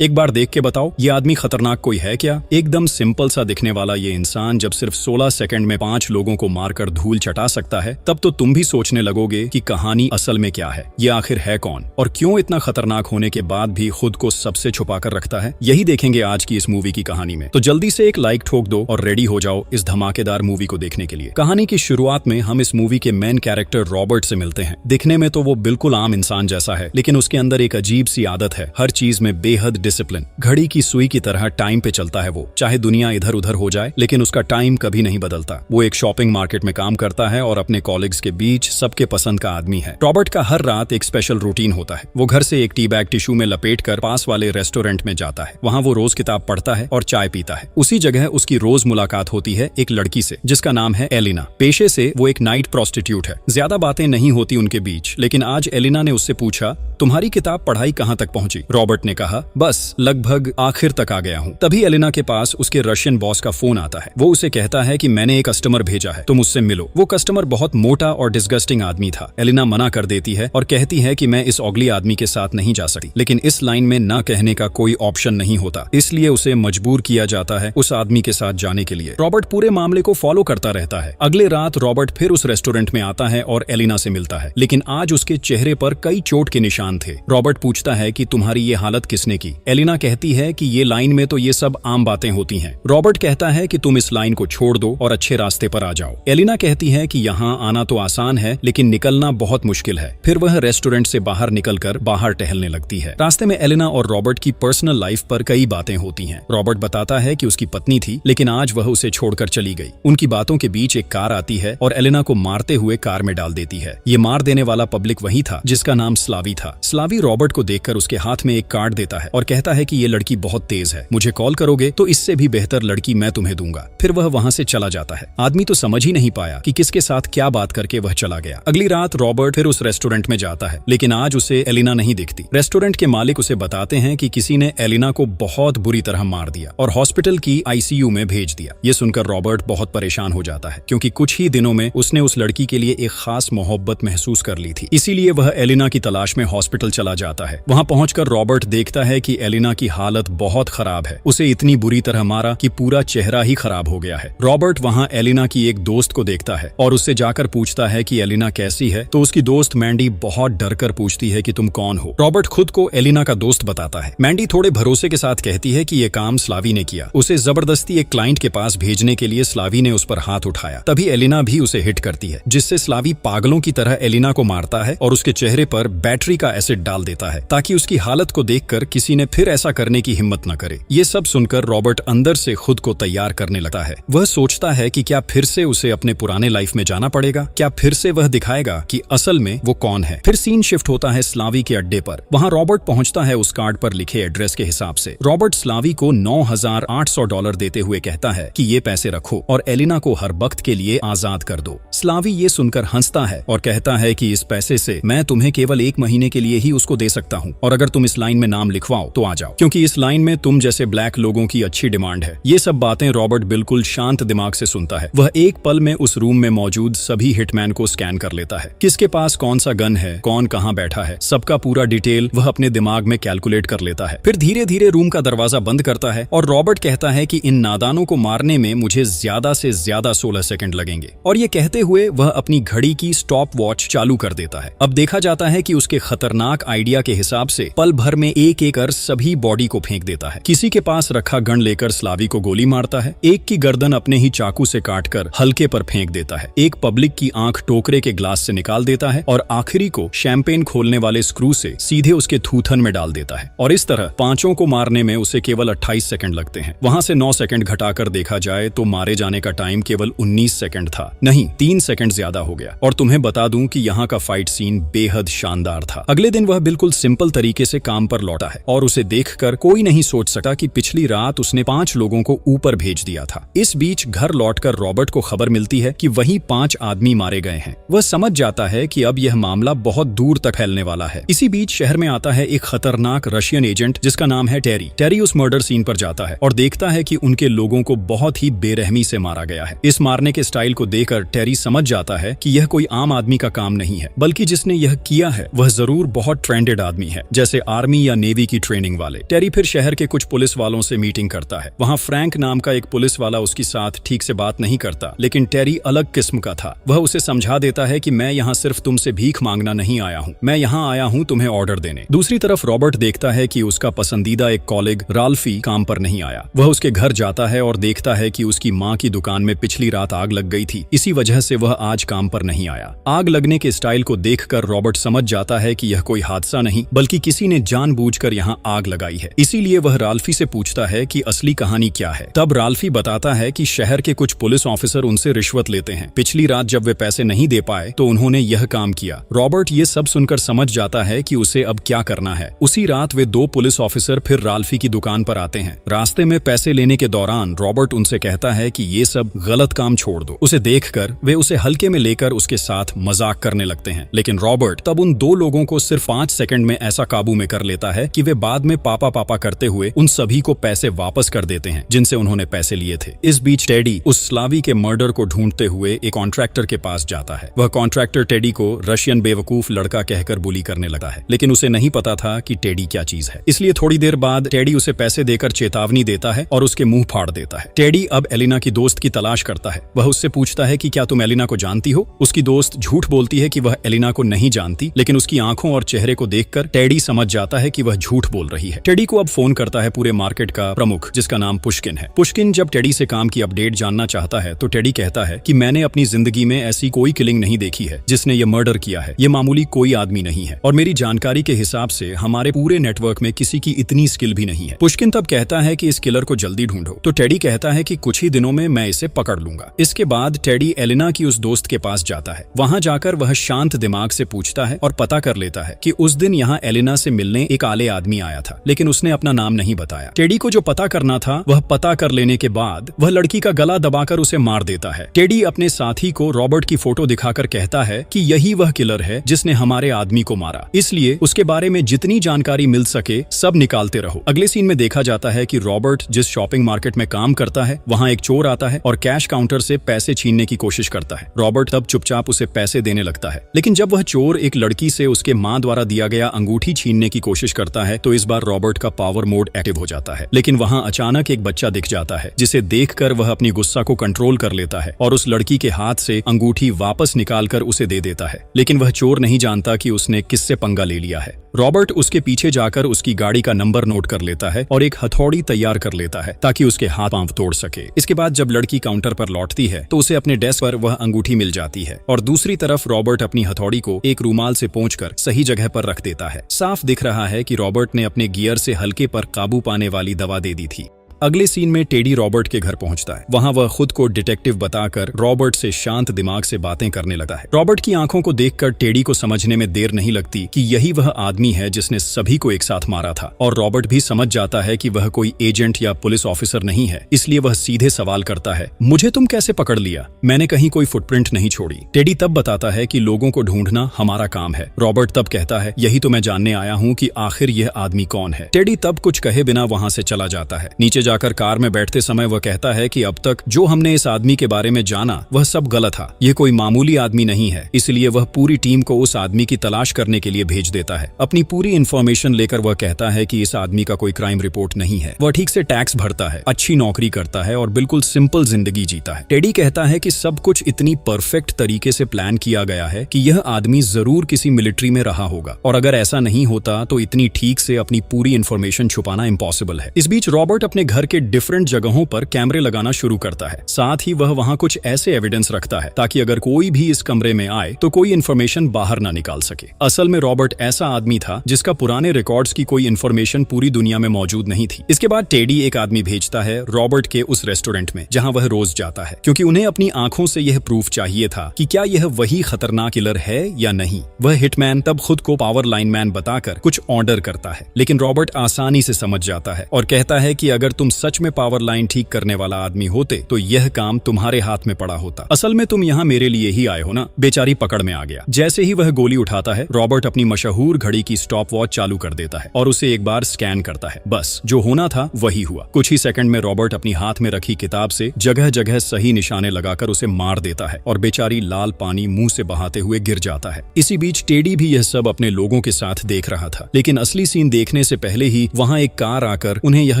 एक बार देख के बताओ, ये आदमी खतरनाक कोई है क्या? एकदम सिंपल सा दिखने वाला ये इंसान जब सिर्फ 16 सेकंड में 5 लोगों को मारकर धूल चटा सकता है, तब तो तुम भी सोचने लगोगे कि कहानी असल में क्या है, ये आखिर है कौन और क्यों इतना खतरनाक होने के बाद भी खुद को सबसे छुपा कर रखता है। यही देखेंगे आज की इस मूवी की कहानी में। तो जल्दी से एक लाइक ठोक दो और रेडी हो जाओ इस धमाकेदार मूवी को देखने के लिए। कहानी की शुरुआत में हम इस मूवी के मेन कैरेक्टर रॉबर्ट से मिलते हैं। दिखने में तो वो बिल्कुल आम इंसान जैसा है, लेकिन उसके अंदर एक अजीब सी आदत है, हर चीज में बेहद डिसिप्लिन। घड़ी की सुई की तरह टाइम पे चलता है वो, चाहे दुनिया इधर उधर हो जाए, लेकिन उसका टाइम कभी नहीं बदलता। वो एक शॉपिंग मार्केट में काम करता है और अपने कॉलीग्स के बीच सबके पसंद का आदमी है। रॉबर्ट का हर रात एक स्पेशल रूटीन होता है। वो घर से एक टी बैग टिश्यू में लपेटकर पास वाले रेस्टोरेंट में जाता है। वहाँ वो रोज किताब पढ़ता है और चाय पीता है। उसी जगह उसकी रोज मुलाकात होती है एक लड़की से जिसका नाम है एलिना। पेशे से वो एक नाइट प्रोस्टिट्यूट है। ज्यादा बातें नहीं होती उनके बीच, लेकिन आज एलिना ने उससे पूछा, तुम्हारी किताब पढ़ाई कहाँ तक पहुंची? रॉबर्ट ने कहा, बस लगभग आखिर तक आ गया हूँ। तभी एलिना के पास उसके रशियन बॉस का फोन आता है। वो उसे कहता है कि मैंने एक कस्टमर भेजा है, तुम उससे मिलो। वो कस्टमर बहुत मोटा और डिस्गस्टिंग आदमी था। एलिना मना कर देती है और कहती है कि मैं इस ऑगली आदमी के साथ नहीं जा सकती, लेकिन इस लाइन में ना कहने का कोई ऑप्शन नहीं होता, इसलिए उसे मजबूर किया जाता है उस आदमी के साथ जाने के लिए। रॉबर्ट पूरे मामले को फॉलो करता रहता है। अगले रात रॉबर्ट फिर उस रेस्टोरेंट में आता है और एलिना से मिलता है, लेकिन आज उसके चेहरे पर कई चोट के निशान थे। रॉबर्ट पूछता है कि तुम्हारी ये हालत किसने की? एलिना कहती है कि ये लाइन में तो ये सब आम बातें होती हैं। रॉबर्ट कहता है कि तुम इस लाइन को छोड़ दो और अच्छे रास्ते पर आ जाओ। एलिना कहती है कि यहाँ आना तो आसान है, लेकिन निकलना बहुत मुश्किल है। फिर वह रेस्टोरेंट से बाहर निकलकर बाहर टहलने लगती है। रास्ते में एलिना और रॉबर्ट की पर्सनल लाइफ पर कई बातें होती हैं। रॉबर्ट बताता है कि उसकी पत्नी थी, लेकिन आज वह उसे छोड़कर चली गई। उनकी बातों के बीच एक कार आती है और एलिना को मारते हुए कार में डाल देती है। ये मार देने वाला पब्लिक वही था जिसका नाम स्लावी था। स्लावी रॉबर्ट को देखकर उसके हाथ में एक कार्ड देता है और कहता है कि ये लड़की बहुत तेज है, मुझे कॉल करोगे तो इससे भी बेहतर लड़की मैं तुम्हें दूंगा। फिर वह वहां से चला जाता है। आदमी तो समझ ही नहीं पाया कि किसके साथ क्या बात करके वह चला गया। अगली रात रॉबर्ट फिर उस रेस्टोरेंट में जाता है, लेकिन आज उसे एलिना नहीं दिखती। रेस्टोरेंट के मालिक उसे बताते हैं कि किसी ने एलिना को बहुत बुरी तरह मार दिया और हॉस्पिटल की आईसीयू में भेज दिया। ये सुनकर रॉबर्ट बहुत परेशान हो जाता है, क्योंकि कुछ ही दिनों में उसने उस लड़की के लिए एक खास मोहब्बत महसूस कर ली थी। इसीलिए वह एलिना की तलाश में हॉस्पिटल चला जाता है। वहां पहुंचकर रॉबर्ट देखता है कि एलिना की हालत बहुत खराब है। उसे इतनी बुरी तरह मारा कि पूरा चेहरा ही खराब हो गया है। रॉबर्ट वहां एलिना की एक दोस्त को देखता है और उससे जाकर पूछता है कि एलिना कैसी है। तो उसकी दोस्त मैंडी बहुत डर कर पूछती है कि तुम कौन हो? रॉबर्ट खुद को एलिना का दोस्त बताता है। मैंडी थोड़े भरोसे के साथ कहती है कि यह काम स्लावी ने किया। उसे जबरदस्ती एक क्लाइंट के पास भेजने के लिए स्लावी ने उस पर हाथ उठाया। तभी एलिना भी उसे हिट करती है, जिससे स्लावी पागलों की तरह एलिना को मारता है और उसके चेहरे पर बैटरी का एसिड डाल देता है, ताकि उसकी हालत को देखकर किसी ने फिर ऐसा करने की हिम्मत न करे। ये सब सुनकर रॉबर्ट अंदर से खुद को तैयार करने लगता है। वह सोचता है कि क्या फिर से उसे अपने पुराने लाइफ में जाना पड़ेगा? क्या फिर से वह दिखाएगा कि असल में वो कौन है? फिर सीन शिफ्ट होता है स्लावी के अड्डे पर। वहां रॉबर्ट पहुंचता है उस कार्ड पर लिखे एड्रेस के हिसाब से। रॉबर्ट स्लावी को $9,800 देते हुए कहता है कि ये पैसे रखो और एलिना को हर वक्त के लिए आजाद कर दो। स्लावी ये सुनकर हंसता है और कहता है कि इस पैसे से मैं तुम्हें केवल 1 महीने के लिए ही उसको दे सकता हूँ, और अगर तुम इस लाइन में नाम लिखवाओ तो आ जाओ, क्योंकि इस लाइन में तुम जैसे ब्लैक लोगों की अच्छी डिमांड है। ये सब बातें रॉबर्ट बिल्कुल शांत दिमाग से सुनता है। वह एक पल में उस रूम में मौजूद सभी हिटमैन को स्कैन कर लेता है। किसके पास कौन सा गन है, कौन कहाँ बैठा है, सबका पूरा डिटेल वह अपने दिमाग में कैलकुलेट कर लेता है। फिर धीरे धीरे रूम का दरवाजा बंद करता है और रॉबर्ट कहता है कि इन नादानों को मारने में मुझे ज्यादा से ज्यादा 16 सेकंड लगेंगे, और ये कहते हुए वह अपनी घड़ी की स्टॉप वॉच चालू कर देता है। अब देखा जाता है कि उसके खतरनाक आइडिया के हिसाब से पल भर में एक एक कर सभी बॉडी को फेंक देता है। किसी के पास रखा गन लेकर स्लावी को गोली मारता है, एक की गर्दन अपने ही चाकू से काटकर हल्के पर फेंक देता है, एक पब्लिक की आंख टोकरे के ग्लास से निकाल देता है और आखिरी को शैंपेन खोलने वाले स्क्रू से सीधे उसके थूथन में डाल देता है। और इस तरह 5 को मारने में उसे केवल 28 सेकंड लगते हैं। वहां से 9 सेकंड घटाकर देखा जाए तो मारे जाने का टाइम केवल 19 सेकंड था, नहीं 3 सेकंड ज्यादा हो गया। और तुम्हें बता दूं कि यहाँ का फाइट सीन बेहद शानदार था। अगले दिन वह बिल्कुल सिंपल तरीके से काम पर लौटा है और उसे देखकर कोई नहीं सोच सका कि पिछली रात उसने 5 लोगों को ऊपर भेज दिया था। इस बीच घर लौटकर रॉबर्ट को खबर मिलती है कि वही 5 आदमी मारे गए हैं। वह समझ जाता है कि अब यह मामला बहुत दूर तक फैलने वाला है। इसी बीच शहर में आता है एक खतरनाक रशियन एजेंट जिसका नाम है टेरी। टेरी उस मर्डर सीन पर जाता है और देखता है कि उनके लोगों को बहुत ही बेरहमी से मारा गया है। इस मारने के स्टाइल को देखकर टेरी समझ जाता है कि यह कोई आम आदमी का काम नहीं है, बल्कि जिसने यह किया है वह जरूर बहुत ट्रेंडेड आदमी है, जैसे आर्मी या नेवी की ट्रेनिंग ट्रेनिंग वाले। टेरी फिर शहर के कुछ पुलिस वालों से मीटिंग करता है। वहाँ फ्रैंक नाम का एक पुलिस वाला उसके साथ ठीक से बात नहीं करता, लेकिन टेरी अलग किस्म का था। वह उसे समझा देता है कि मैं यहाँ सिर्फ तुमसे भीख मांगना नहीं आया हूँ, मैं यहाँ आया हूँ तुम्हें ऑर्डर देने। दूसरी तरफ रॉबर्ट देखता है कि उसका पसंदीदा एक कॉलीग राल्फी काम पर नहीं आया। वह उसके घर जाता है और देखता है कि उसकी माँ की दुकान में पिछली रात आग लग गई थी, इसी वजह से वह आज काम पर नहीं आया। आग लगने के स्टाइल को देखकर रॉबर्ट समझ जाता है कि यह कोई हादसा नहीं बल्कि किसी ने जानबूझकर यहाँ आग लगाई है। इसीलिए वह राल्फी से पूछता है कि असली कहानी क्या है। तब राल्फी बताता है कि शहर के कुछ पुलिस ऑफिसर उनसे रिश्वत लेते हैं। पिछली रात जब वे पैसे नहीं दे पाए तो उन्होंने यह काम किया। रॉबर्ट ये सब सुनकर समझ जाता है कि उसे अब क्या करना है। उसी रात वे दो पुलिस ऑफिसर फिर राल्फी की दुकान पर आते हैं। रास्ते में पैसे लेने के दौरान रॉबर्ट उनसे कहता है कि ये सब गलत काम छोड़ दो। उसे देखकर वे उसे हल्के में लेकर उसके साथ मजाक करने लगते हैं, लेकिन रॉबर्ट तब उन दो लोगों को सिर्फ 5 सेकंड में ऐसा काबू में कर लेता है कि वे बाद में पापा पापा करते हुए उन सभी को पैसे वापस कर देते हैं जिनसे उन्होंने पैसे लिए थे। इस बीच टेडी उस स्लावी के मर्डर को ढूंढते हुए एक कॉन्ट्रैक्टर के पास जाता है। वह कॉन्ट्रैक्टर टेडी को रशियन बेवकूफ लड़का कहकर बुली करने लगा है, लेकिन उसे नहीं पता था कि टेडी क्या चीज है। इसलिए थोड़ी देर बाद टेडी उसे पैसे देकर चेतावनी देता है और उसके मुंह फाड़ देता है। टेडी अब एलिना की दोस्त की तलाश करता है। वह उससे पूछता है कि क्या तुम एलिना को जानती हो। उसकी दोस्त झूठ बोलती है कि वह एलिना को नहीं जानती, लेकिन उसकी आंखों और चेहरे को देखकर टेडी समझ जाता है कि वह झूठ बोल रही है। टेडी को अब फोन करता है पूरे मार्केट का प्रमुख, जिसका नाम पुष्किन है। पुष्किन जब टेडी से काम की अपडेट जानना चाहता है तो टेडी कहता है कि मैंने अपनी जिंदगी में ऐसी कोई किलिंग नहीं देखी है जिसने ये मर्डर किया है। ये मामूली कोई आदमी नहीं है और मेरी जानकारी के हिसाब से हमारे पूरे नेटवर्क में किसी की इतनी स्किल भी नहीं है। पुष्किन तब कहता है कि इस किलर को जल्दी ढूंढो, तो टेडी कहता है कि कुछ ही दिनों में मैं इसे पकड़ लूंगा। इसके बाद टेडी एलिना की उस दोस्त के पास जाता है। वहां जाकर वह शांत दिमाग से पूछता है और पता कर लेता है कि उस दिन यहाँ एलिना से मिलने एक आले आदमी आया था, लेकिन उसने अपना नाम नहीं बताया। टेडी को जो पता करना था वह पता कर लेने के बाद वह लड़की का गला दबाकर उसे मार देता है। टेडी अपने साथी को रॉबर्ट की फोटो दिखाकर कहता है कि यही वह किलर है जिसने हमारे आदमी को मारा, इसलिए उसके बारे में जितनी जानकारी मिल सके सब निकालते रहो। अगले सीन में देखा जाता है कि रॉबर्ट जिस शॉपिंग मार्केट में काम करता है वहाँ एक चोर आता है और कैश काउंटर से पैसे छीनने की कोशिश करता है। रॉबर्ट तब चुपचाप उसे पैसे देने लगता है, लेकिन जब वह चोर एक लड़की से उसके माँ द्वारा दिया गया अंगूठी छीनने की कोशिश करता है तो इस बार रॉबर्ट का पावर मोड एक्टिव हो जाता है। लेकिन वहाँ अचानक एक बच्चा दिख जाता है जिसे देखकर वह अपनी गुस्सा को कंट्रोल कर लेता है और उस लड़की के हाथ से अंगूठी वापस निकालकर उसे दे देता है। लेकिन वह चोर नहीं जानता कि उसने किससे पंगा ले लिया है। रॉबर्ट उसके पीछे जाकर उसकी गाड़ी का नंबर नोट कर लेता है और एक हथौड़ी तैयार कर लेता है ताकि उसके हाथ पांव तोड़ सके। इसके बाद जब लड़की काउंटर पर लौटती है तो उसे अपने डेस्क पर वह अंगूठी मिल जाती है और दूसरी तरफ रॉबर्ट अपनी हथौड़ी को एक रूमाल से पोंछकर सही जगह पर रख देता है। साफ दिख रहा है कि रॉबर्ट ने अपने गियर से हल्के पर काबू पाने वाली दवा दे दी थी। अगले सीन में टेडी रॉबर्ट के घर पहुंचता है। वहां वह खुद को डिटेक्टिव बताकर रॉबर्ट से शांत दिमाग से बातें करने लगा है। रॉबर्ट की आंखों को देखकर टेडी को समझने में देर नहीं लगती कि यही वह आदमी है जिसने सभी को एक साथ मारा था और रॉबर्ट भी समझ जाता है कि वह कोई एजेंट या पुलिस ऑफिसर नहीं है। इसलिए वह सीधे सवाल करता है, मुझे तुम कैसे पकड़ लिया? मैंने कहीं कोई फुटप्रिंट नहीं छोड़ी। टेडी तब बताता है कि लोगों को ढूंढना हमारा काम है। रॉबर्ट तब कहता है, यही तो मैं जानने आया हूँ कि आखिर यह आदमी कौन है। टेडी तब कुछ कहे बिना वहां से चला जाता है। नीचे जाकर कार में बैठते समय वह कहता है कि अब तक जो हमने इस आदमी के बारे में जाना वह सब गलत था। ये कोई मामूली आदमी नहीं है। इसलिए वह पूरी टीम को उस आदमी की तलाश करने के लिए भेज देता है। अपनी पूरी इन्फॉर्मेशन लेकर वह कहता है कि इस आदमी का कोई क्राइम रिपोर्ट नहीं है। वह ठीक से टैक्स भरता है, अच्छी नौकरी करता है और बिल्कुल सिंपल जिंदगी जीता है। टेडी कहता है कि सब कुछ इतनी परफेक्ट तरीके से प्लान किया गया है कि यह आदमी जरूर किसी मिलिट्री में रहा होगा और अगर ऐसा नहीं होता तो इतनी ठीक से अपनी पूरी इन्फॉर्मेशन छुपाना इम्पॉसिबल है। इस बीच रॉबर्ट अपने घर के डिफरेंट जगहों पर कैमरे लगाना शुरू करता है। साथ ही वह वहां कुछ ऐसे एविडेंस रखता है ताकि अगर कोई भी इस कमरे में आए तो कोई इन्फॉर्मेशन बाहर ना निकाल सके। असल में रॉबर्ट ऐसा आदमी था जिसका पुराने रिकॉर्ड्स की कोई इन्फॉर्मेशन पूरी दुनिया में मौजूद नहीं थी। इसके बाद टेडी एक आदमी भेजता है रॉबर्ट के उस रेस्टोरेंट में जहां वह रोज जाता है, क्योंकि उन्हें अपनी आंखों से यह प्रूफ चाहिए था कि क्या यह वही खतरनाक किलर है या नहीं। वह हिटमैन तब खुद को पावर लाइनमैन बताकर कुछ ऑर्डर करता है, लेकिन रॉबर्ट आसानी से समझ जाता है और कहता है कि अगर तुम सच में पावर लाइन ठीक करने वाला आदमी होते तो यह काम तुम्हारे हाथ में पड़ा होता। असल में तुम यहाँ मेरे लिए ही आए हो ना। बेचारी पकड़ में आ गया। जैसे ही वह गोली उठाता है, रॉबर्ट अपनी मशहूर घड़ी की स्टॉप वॉच चालू कर देता है और उसे एक बार स्कैन करता है। बस जो होना था वही हुआ। कुछ ही सेकंड में रॉबर्ट अपनी हाथ में रखी किताब से जगह जगह सही निशाने लगाकर उसे मार देता है और बेचारी लाल पानी मुंह से बहाते हुए गिर जाता है। इसी बीच टेडी भी यह सब अपने लोगों के साथ देख रहा था, लेकिन असली सीन देखने से पहले ही वहां एक कार आकर उन्हें यह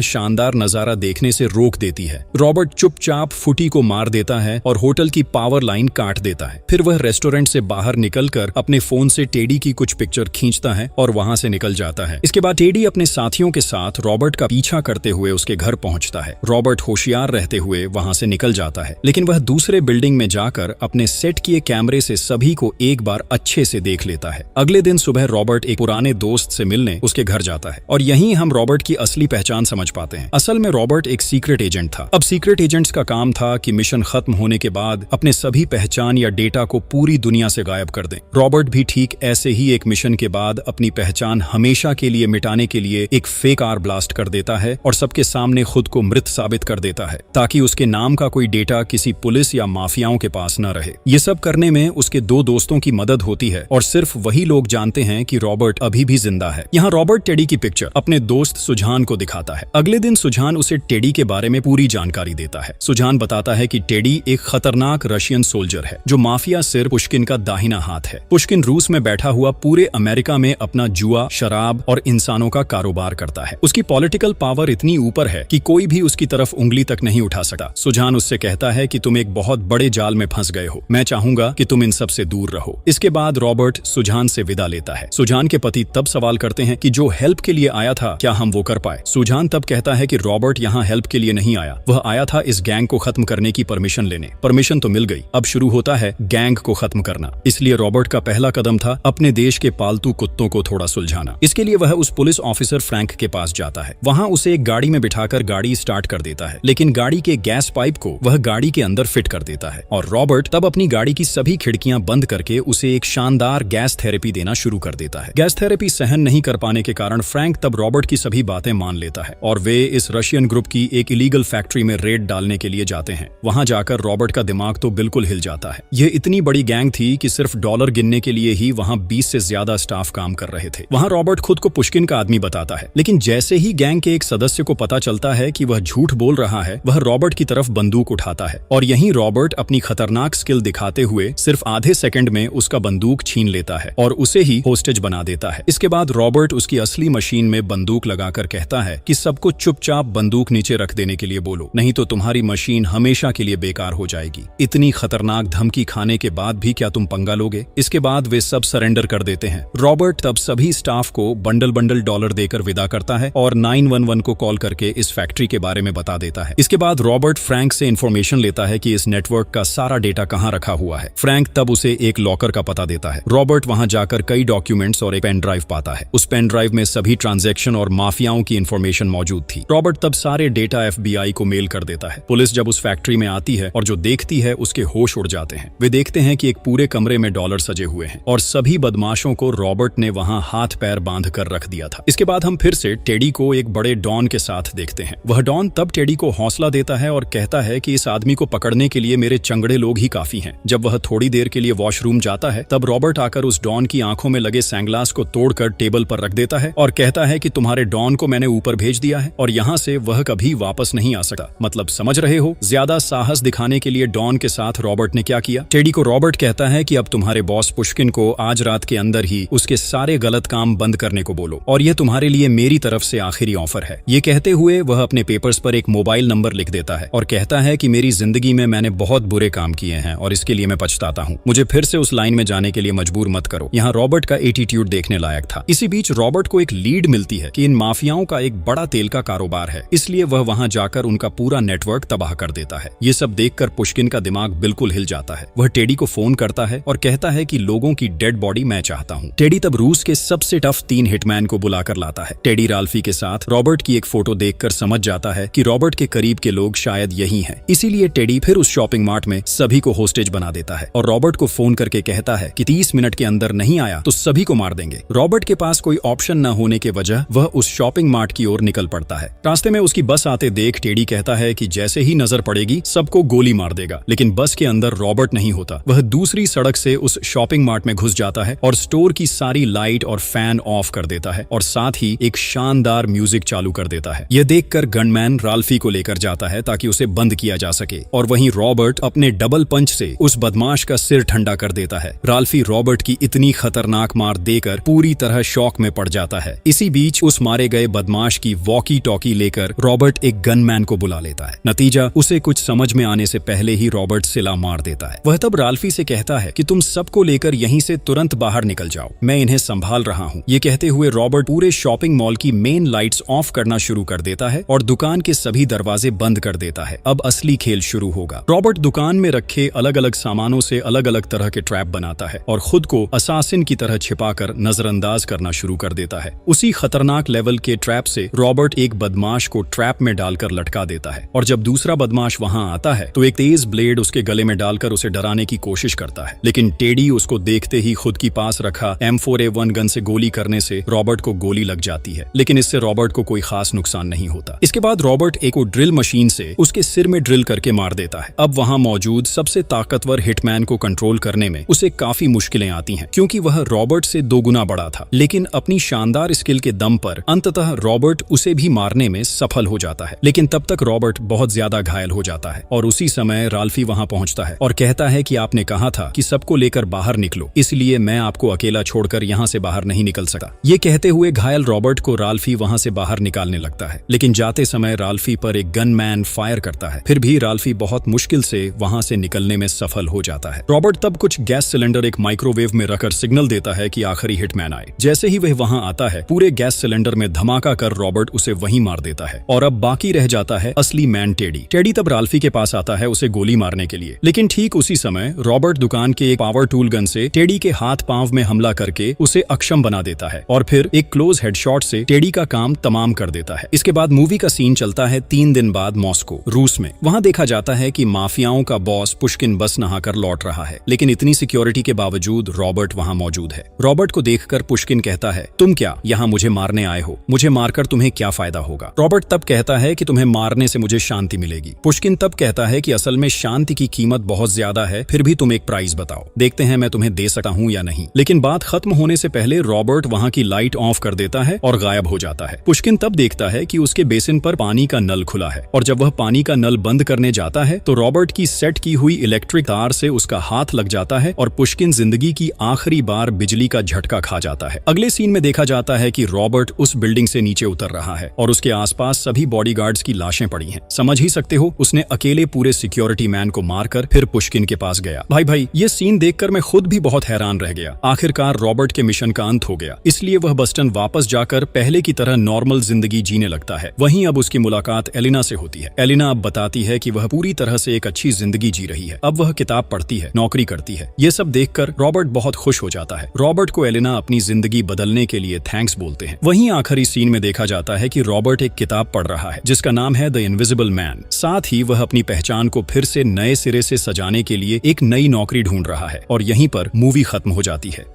शानदार नजारा देखने से रोक देती है। रॉबर्ट चुपचाप फुटी को मार देता है और होटल की पावर लाइन काट देता है। फिर वह रेस्टोरेंट से बाहर निकलकर अपने फोन से टेडी की कुछ पिक्चर खींचता है और वहां से निकल जाता है। इसके बाद टेडी अपने साथियों के साथ रॉबर्ट का पीछा करते हुए उसके घर पहुंचता है। रॉबर्ट होशियार रहते हुए वहां से निकल जाता है, लेकिन वह दूसरे बिल्डिंग में जाकर अपने सेट किए कैमरे से सभी को एक बार अच्छे से देख लेता है। अगले दिन सुबह रॉबर्ट एक पुराने दोस्त से मिलने उसके घर जाता है और यहीं हम रॉबर्ट की असली पहचान समझ पाते हैं। असल में रॉबर्ट एक सीक्रेट एजेंट था। अब सीक्रेट एजेंट्स का काम था कि मिशन खत्म होने के बाद अपने सभी पहचान या डेटा को पूरी दुनिया से गायब कर दें। रॉबर्ट भी ठीक ऐसे ही एक मिशन के बाद अपनी पहचान हमेशा के लिए मिटाने के लिए एक फेक कार ब्लास्ट कर देता है और सबके सामने खुद को मृत साबित कर देता है, ताकि उसके नाम का कोई डेटा किसी पुलिस या माफियाओं के पास न रहे। ये सब करने में उसके दो दोस्तों की मदद होती है और सिर्फ वही लोग जानते हैं कि रॉबर्ट अभी भी जिंदा है। यहाँ रॉबर्ट टेडी की पिक्चर अपने दोस्त सुजान को दिखाता है। अगले दिन सुजान उसे टेडी के बारे में पूरी जानकारी देता है। सुजान बताता है कि टेडी एक खतरनाक रशियन सोल्जर है जो माफिया सिर पुश्किन का दाहिना हाथ है। पुश्किन रूस में बैठा हुआ पूरे अमेरिका में अपना जुआ, शराब और इंसानों का कारोबार करता है। उसकी पॉलिटिकल पावर इतनी ऊपर है कि कोई भी उसकी तरफ उंगली तक नहीं उठा सकता। सुजान उससे कहता है कि तुम एक बहुत बड़े जाल में फंस गए हो, मैं चाहूंगा कि तुम इन सब से दूर रहो। इसके बाद रॉबर्ट सुजान से विदा लेता है। सुजान के पति तब सवाल करते हैं कि जो हेल्प के लिए आया था क्या हम वो कर पाए। सुजान तब कहता है कि रॉबर्ट यहाँ हेल्प के लिए नहीं आया, वह आया था इस गैंग को खत्म करने की परमिशन लेने। परमिशन तो मिल गई, अब शुरू होता है गैंग को खत्म करना। इसलिए रॉबर्ट का पहला कदम था अपने देश के पालतू कुत्तों को थोड़ा सुलझाना। इसके लिए वह उस पुलिस ऑफिसर फ्रैंक के पास जाता है। वहां उसे एक गाड़ी में बिठाकर गाड़ी स्टार्ट कर देता है, लेकिन गाड़ी के गैस पाइप को वह गाड़ी के अंदर फिट कर देता है और रॉबर्ट तब अपनी गाड़ी की सभी खिड़कियां बंद करके उसे एक शानदार गैस थेरेपी देना शुरू कर देता है। गैस थेरेपी सहन नहीं कर पाने के कारण फ्रैंक तब रॉबर्ट की सभी बातें मान लेता है और वे इस रशियन ग्रुप की एक इलीगल फैक्ट्री में रेड डालने के लिए जाते हैं। वहां जाकर रॉबर्ट का दिमाग तो बिल्कुल हिल जाता है। यह इतनी बड़ी गैंग थी कि सिर्फ डॉलर गिनने के लिए ही वहां 20 से ज्यादा स्टाफ काम कर रहे थे। वहां रॉबर्ट खुद को पुश्किन का आदमी बताता है, लेकिन जैसे ही गैंग के एक सदस्य को पता चलता है कि वह झूठ बोल रहा है, वह रॉबर्ट की तरफ बंदूक उठाता है और यहीं रॉबर्ट अपनी खतरनाक स्किल दिखाते हुए सिर्फ आधे सेकंड में उसका बंदूक छीन लेता है और उसे ही होस्टेज बना देता है। इसके बाद रॉबर्ट उसकी असली मशीन में बंदूक लगाकर कहता है कि सबको चुपचाप बंदूक नीचे रख देने के लिए बोलो, नहीं तो तुम्हारी मशीन हमेशा के लिए बेकार हो जाएगी। इतनी खतरनाक धमकी खाने के बाद भी क्या तुम पंगा लोगे? इसके बाद वे सब सरेंडर कर देते हैं। रॉबर्ट तब सभी स्टाफ को बंडल बंडल डॉलर देकर विदा करता है और 911 को कॉल करके इस फैक्ट्री के बारे में बता देता है। इसके बाद रॉबर्ट फ्रैंक से इंफॉर्मेशन लेता है कि इस नेटवर्क का सारा डेटा कहाँ रखा हुआ है। फ्रैंक तब उसे एक लॉकर का पता देता है। रॉबर्ट वहां जाकर कई डॉक्यूमेंट्स और एक पेन ड्राइव पाता है। उस पेन ड्राइव में सभी ट्रांजैक्शन और माफियाओं की इंफॉर्मेशन मौजूद थी। रॉबर्ट तब सारे डेटा FBI को मेल कर देता है। पुलिस जब उस फैक्ट्री में आती है और जो देखती है उसके होश उड़ जाते हैं। वे देखते हैं कि एक पूरे कमरे में डॉलर सजे हुए हैं और सभी बदमाशों को रॉबर्ट ने वहां हाथ पैर बांध कर रख दिया था। इसके बाद हम फिर से टेडी को एक बड़े डॉन के साथ देखते हैं। वह डॉन तब टेडी को हौसला देता है और कहता है कि इस आदमी को पकड़ने के लिए मेरे चंगड़े लोग ही काफी हैं। जब वह थोड़ी देर के लिए वॉशरूम जाता है, तब रॉबर्ट आकर उस डॉन की आंखों में लगे सैंग्लास को तोड़कर टेबल पर रख देता है और कहता है कि तुम्हारे डॉन को मैंने ऊपर भेज दिया है और यहाँ से वह कभी वापस नहीं आ सकता। मतलब समझ रहे हो? ज्यादा साहस दिखाने के लिए डॉन के साथ रॉबर्ट ने क्या किया। टेडी को रॉबर्ट कहता है कि अब तुम्हारे बॉस पुश्किन को आज रात के अंदर ही उसके सारे गलत काम बंद करने को बोलो और यह तुम्हारे लिए मेरी तरफ से आखिरी ऑफर है। ये कहते हुए वह अपने पेपर्स पर एक मोबाइल नंबर लिख देता है और कहता है कि मेरी जिंदगी में मैंने बहुत बुरे काम किए हैं और इसके लिए मैं पछताता हूँ। मुझे फिर से उस लाइन में जाने के लिए मजबूर मत करो। यहाँ रॉबर्ट का एटीट्यूड देखने लायक था। इसी बीच रॉबर्ट को एक लीड मिलती है कि इन माफियाओं का एक बड़ा तेल का कारोबार है, इसलिए वह वहां जाकर उनका पूरा नेटवर्क तबाह कर देता है। ये सब देखकर पुश्किन का दिमाग बिल्कुल हिल जाता है। वह टेडी को फोन करता है और कहता है कि लोगों की डेड बॉडी मैं चाहता हूँ। टेडी तब रूस के सबसे टफ 3 हिटमैन को बुलाकर लाता है। टेडी राल्फी के साथ रॉबर्ट की एक फोटो देखकर समझ जाता है कि रॉबर्ट के करीब के लोग शायद यही हैं। इसीलिए टेडी फिर उस शॉपिंग मार्ट में सभी को होस्टेज बना देता है और रॉबर्ट को फोन करके कहता है कि 30 मिनट के अंदर नहीं आया तो सभी को मार देंगे। रॉबर्ट के पास कोई ऑप्शन न होने के वजह वह उस शॉपिंग मार्ट की ओर निकल पड़ता है। रास्ते में उसकी बस आते देख टेडी कहता है कि जैसे ही नजर पड़ेगी सबको गोली मार देगा, लेकिन बस के अंदर रॉबर्ट नहीं होता। वह दूसरी सड़क से उस शॉपिंग मार्ट में घुस जाता है और स्टोर की सारी लाइट और फैन ऑफ कर देता है और साथ ही एक शानदार म्यूजिक चालू कर देता है। यह देखकर गनमैन राल्फी को लेकर जाता है ताकि उसे बंद किया जा सके और वहीं रॉबर्ट अपने डबल पंच से उस बदमाश का सिर ठंडा कर देता है। राल्फी रॉबर्ट की इतनी खतरनाक मार देकर पूरी तरह शॉक में पड़ जाता है। इसी बीच उस मारे गए बदमाश की वॉकी टॉकी लेकर रॉबर्ट एक गनमैन को बुला लेता है। नतीजा, उसे कुछ समझ में आने से पहले ही रॉबर्ट सिला मार देता है। वह तब राल्फी से कहता है कि तुम सबको लेकर यहीं से तुरंत बाहर निकल जाओ, मैं इन्हें संभाल रहा हूँ। ये कहते हुए रॉबर्ट पूरे शॉपिंग मॉल की मेन लाइट्स ऑफ करना शुरू कर देता है और दुकान के सभी दरवाजे बंद कर देता है। अब असली खेल शुरू होगा। रॉबर्ट दुकान में रखे अलग अलग सामानों से अलग अलग तरह के ट्रैप बनाता है और खुद को असासिन की तरह छिपाकर नजरअंदाज करना शुरू कर देता है। उसी खतरनाक लेवल के ट्रैप से रॉबर्ट एक बदमाश को ट्रैप में डालकर लटका देता है और जब दूसरा बदमाश वहां आता है तो एक तेज ब्लेड उसके गले में डालकर उसे डराने की कोशिश करता है, लेकिन टेडी उसको देखते ही खुद की पास रखा M4A1 गन से गोली करने से रॉबर्ट को गोली लग जाती है, लेकिन इससे रॉबर्ट को कोई खास नुकसान नहीं होता। इसके बाद रॉबर्ट एक ड्रिल मशीन से उसके सिर में ड्रिल करके मार देता है। अब वहां मौजूद सबसे ताकतवर हिटमैन को कंट्रोल करने में उसे काफी मुश्किलें आती हैं, क्योंकि वह रॉबर्ट से 2 गुना बड़ा था, लेकिन अपनी शानदार स्किल के दम पर अंततः रॉबर्ट उसे भी मारने में सफल हो जाता है। लेकिन तब तक रॉबर्ट बहुत ज्यादा घायल हो जाता है और उसी समय राल्फी वहां पहुंचता है और कहता है कि आपने कहा था कि सबको लेकर बाहर निकलो, इसलिए मैं आपको अकेला छोड़कर यहाँ से बाहर नहीं निकल सका। ये कहते हुए घायल रॉबर्ट को राल्फी वहां से बाहर निकालने लगता है, लेकिन जाते समय राल्फी पर एक गनमैन फायर करता है। फिर भी राल्फी बहुत मुश्किल से वहां से निकलने में सफल हो जाता है। रॉबर्ट तब कुछ गैस सिलेंडर एक माइक्रोवेव में रखकर सिग्नल देता है कि आखिरी हिटमैन आए। जैसे ही वह वहां आता है, पूरे गैस सिलेंडर में धमाका कर रॉबर्ट उसे वहीं मार देता है और अब बाकी रह जाता है असली मैन टेडी। टेडी तब राल्फी के पास आता है उसे गोली मारने के लिए, लेकिन ठीक उसी समय रॉबर्ट दुकान के एक पावर टूल गन से टेडी के हाथ पांव में हमला करके उसे अक्षम बना देता है और फिर एक क्लोज हेडशॉट से टेडी का काम तमाम कर देता है। इसके बाद मूवी का सीन चलता है 3 दिन बाद मॉस्को, रूस में। वहां देखा जाता है कि माफियाओं का बॉस पुष्किन बस नहाकर लौट रहा है, लेकिन इतनी सिक्योरिटी के बावजूद रॉबर्ट वहां मौजूद है। रॉबर्ट को देखकर पुष्किन कहता है, तुम क्या यहाँ मुझे मारने आए हो? मुझे मारकर तुम्हें क्या फायदा होगा? रॉबर्ट तब कहता है कि तुम्हें मारने से मुझे शांति मिलेगी। पुष्किन तब कहता है कि असल में शांति की कीमत बहुत ज्यादा है, फिर भी तुम एक प्राइस बताओ, देखते हैं मैं तुम्हें दे सकता हूँ या नहीं। लेकिन बात खत्म होने से पहले रॉबर्ट वहां की लाइट ऑफ कर देता है और गायब हो जाता है। पुष्किन तब देखता है कि उसके बेसिन पर पानी का नल खुला है और जब वह पानी का नल बंद करने जाता है तो रॉबर्ट की सेट की हुई इलेक्ट्रिक तार से उसका हाथ लग जाता है और पुष्किन जिंदगी की आखिरी बार बिजली का झटका खा जाता है। अगले सीन में देखा जाता है कि रॉबर्ट उस बिल्डिंग से नीचे उतर रहा है और उसके आसपास सभी बॉडीगार्ड्स की लाशें पड़ी हैं। समझ ही सकते हो, उसने अकेले पूरे सिक्योरिटी मैन को मारकर फिर पुष्किन के पास गया। भाई ये सीन देखकर मैं खुद भी बहुत हैरान रह गया। आखिरकार रॉबर्ट के मिशन का अंत हो गया, इसलिए वह बस्टन वापस जाकर पहले की तरह नॉर्मल जिंदगी जीने लगता है। वहीं अब उसकी मुलाकात एलिना से होती है। एलिना अब बताती है कि वह पूरी तरह से एक अच्छी जिंदगी जी रही है। अब वह किताब पढ़ती है, नौकरी करती है। ये सब देखकर रॉबर्ट बहुत खुश हो जाता है। रॉबर्ट को एलिना अपनी जिंदगी बदलने के लिए थैंक्स बोलते हैं। वहीं आखिरी सीन में देखा जाता है कि रॉबर्ट एक किताब पढ़ रहा है जिसका नाम है द इनविजिबल मैन। साथ ही वह अपनी पहचान को फिर से नए सिरे से सजाने के लिए एक नई नौकरी ढूंढ रहा है और यहीं पर मूवी खत्म हो जाती है।